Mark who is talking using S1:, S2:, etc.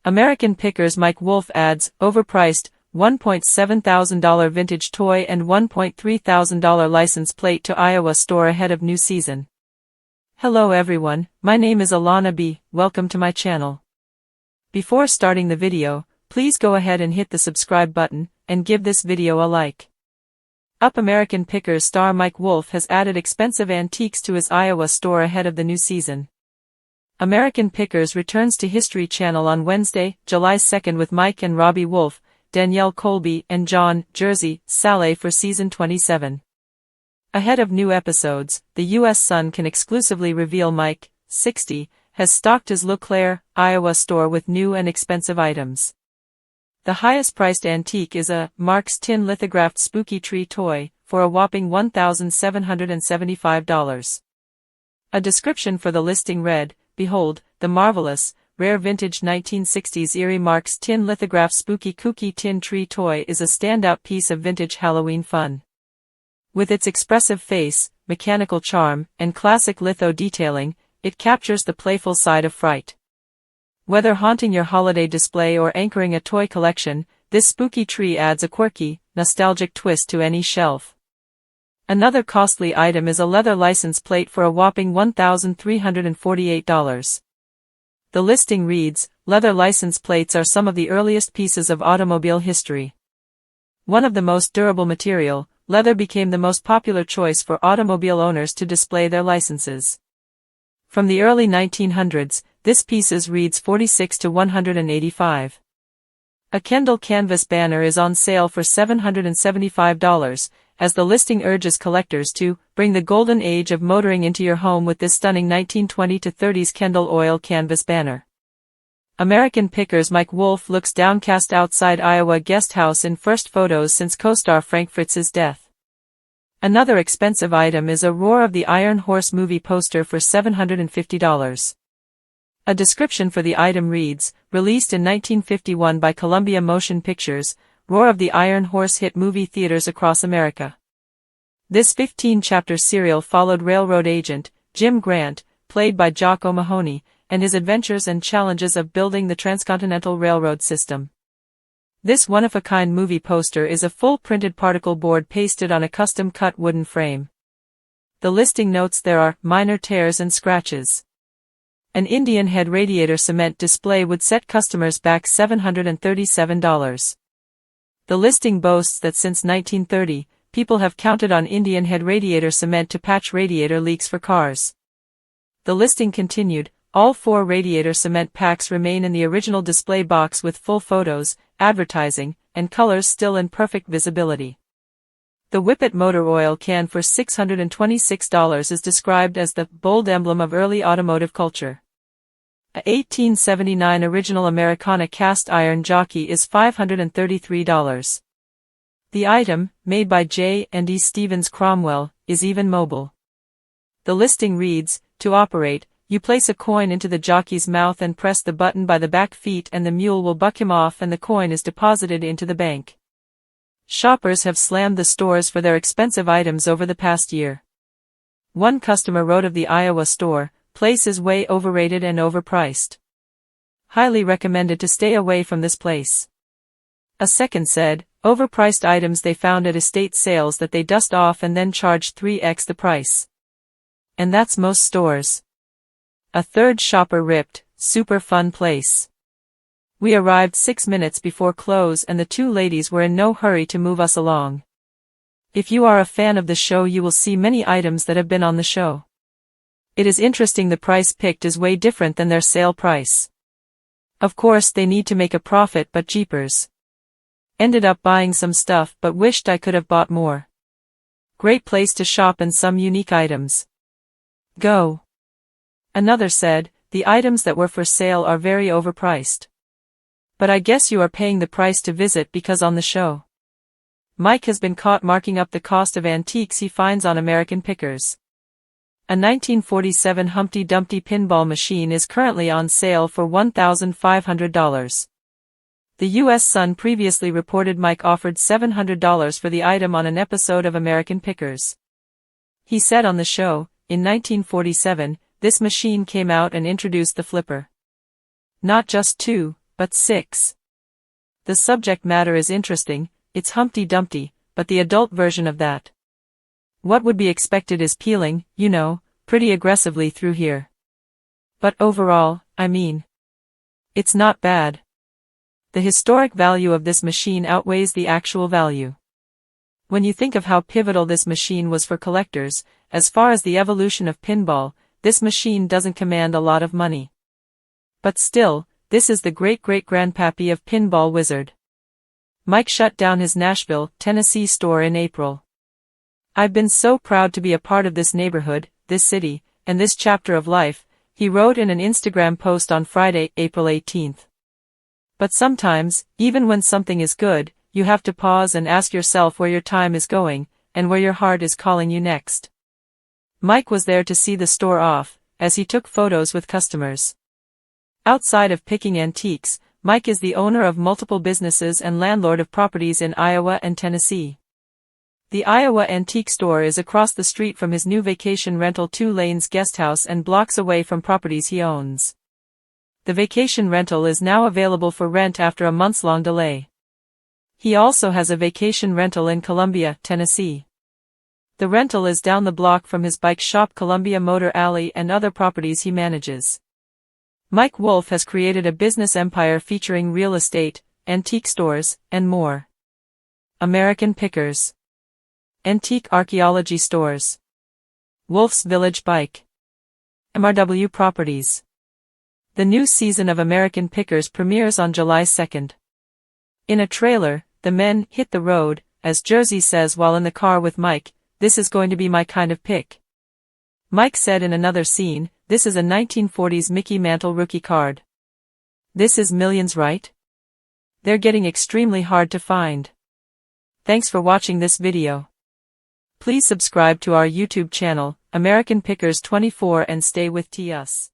S1: Americanpickers Mike Wolfe adds, overpriced, $1.7 thousand vintage toy and $1.3 thousand license plate to Iowa store ahead of new season. Hello everyone, my name is Alana B. Welcome to my channel. Before starting the video, please go ahead and hit the subscribe button, and give this video a like. Americanpickers star Mike Wolfe has added expensive antiques to his Iowa store ahead of the new season. Americanpickers returns to History Channel on Wednesday, July 2nd with Mike and Robbie Wolfe, Danielle Colby and John, Jersey, Saleh for Season 27. Ahead of new episodes, the U.S. Sun can exclusively reveal Mike, 60, has stocked his LeClaire, Iowa store with new and expensive items. The highest-priced antique is a Mark's tin lithographed spooky tree toy, for a whopping $1,775. A description for the listing read, "Behold, the marvelous, rare vintage 1960s Erie Mark's tin lithographed spooky kooky tin tree toy is a standout piece of vintage Halloween fun. With its expressive face, mechanical charm, and classic litho detailing, it captures the playful side of fright. Whether haunting your holiday display or anchoring a toy collection, this spooky tree adds a quirky, nostalgic twist to any shelf." Another costly item is a leather license plate for a whopping $1,348. The listing reads, leather license plates are some of the earliest pieces of automobile history. One of the most durable material, leather became the most popular choice for automobile owners to display their licenses. From the early 1900s, this piece reads $46 to $185. A Kendall canvas banner is on sale for $775, as the listing urges collectors to bring the golden age of motoring into your home with this stunning 1920s to 30s Kendall oil canvas banner. Americanpickers Mike Wolfe looks downcast outside Iowa guest house in first photos since co-star Frank Fritz's death. Another expensive item is a Roar of the Iron Horse movie poster for $750. A description for the item reads, released in 1951 by Columbia Motion Pictures, Roar of the Iron Horse hit movie theaters across America. This 15-chapter serial followed railroad agent, Jim Grant, played by Jock O'Mahony, and his adventures and challenges of building the transcontinental railroad system. This one-of-a-kind movie poster is a full printed particle board pasted on a custom-cut wooden frame. The listing notes there are minor tears and scratches. An Indian head radiator cement display would set customers back $737. The listing boasts that since 1930, people have counted on Indian head radiator cement to patch radiator leaks for cars. The listing continued, all 4 radiator cement packs remain in the original display box with full photos, advertising, and colors still in perfect visibility. The Whippet motor oil can for $626 is described as the bold emblem of early automotive culture. A 1879 original Americana cast iron jockey is $533. The item, made by J. and E. Stevens Cromwell, is even mobile. The listing reads, to operate, you place a coin into the jockey's mouth and press the button by the back feet and the mule will buck him off and the coin is deposited into the bank. Shoppers have slammed the stores for their expensive items over the past year. One customer wrote of the Iowa store, place is way overrated and overpriced. Highly recommended to stay away from this place. A second said, overpriced items they found at estate sales that they dust off and then charge 3x the price. And that's most stores. A third shopper ripped, super fun place. We arrived 6 minutes before close and the 2 ladies were in no hurry to move us along. If you are a fan of the show you will see many items that have been on the show. It is interesting the price picked is way different than their sale price. Of course they need to make a profit but jeepers. Ended up buying some stuff but wished I could have bought more. Great place to shop and some unique items. Go. Another said, the items that were for sale are very overpriced. But I guess you are paying the price to visit because on the show. Mike has been caught marking up the cost of antiques he finds on Americanpickers. A 1947 Humpty Dumpty pinball machine is currently on sale for $1,500. The U.S. Sun previously reported Mike offered $700 for the item on an episode of Americanpickers. He said on the show, in 1947, this machine came out and introduced the flipper. Not just 2, But 6. The subject matter is interesting, it's Humpty Dumpty, but the adult version of that. What would be expected is peeling, you know, pretty aggressively through here. But overall, I mean, it's not bad. The historic value of this machine outweighs the actual value. When you think of how pivotal this machine was for collectors, as far as the evolution of pinball, this machine doesn't command a lot of money. But still, this is the great-great-grandpappy of Pinball Wizard. Mike shut down his Nashville, Tennessee store in April. "I've been so proud to be a part of this neighborhood, this city, and this chapter of life," he wrote in an Instagram post on Friday, April 18th. But sometimes, even when something is good, you have to pause and ask yourself where your time is going, and where your heart is calling you next. Mike was there to see the store off, as he took photos with customers. Outside of picking antiques, Mike is the owner of multiple businesses and landlord of properties in Iowa and Tennessee. The Iowa Antique Store is across the street from his new vacation rental 2 Lanes Guesthouse and blocks away from properties he owns. The vacation rental is now available for rent after a months-long delay. He also has a vacation rental in Columbia, Tennessee. The rental is down the block from his bike shop Columbia Motor Alley and other properties he manages. Mike Wolfe has created a business empire featuring real estate, antique stores, and more. Americanpickers. Antique archaeology stores. Wolfe's Village Bike. MRW Properties. The new season of Americanpickers premieres on July 2nd. In a trailer, the men hit the road, as Jersey says while in the car with Mike, "This is going to be my kind of pick." Mike said in another scene, "This is a 1940s Mickey Mantle rookie card. This is millions, right? They're getting extremely hard to find." Thanks for watching this video. Please subscribe to our YouTube channel, Americanpickers 24, and stay with us.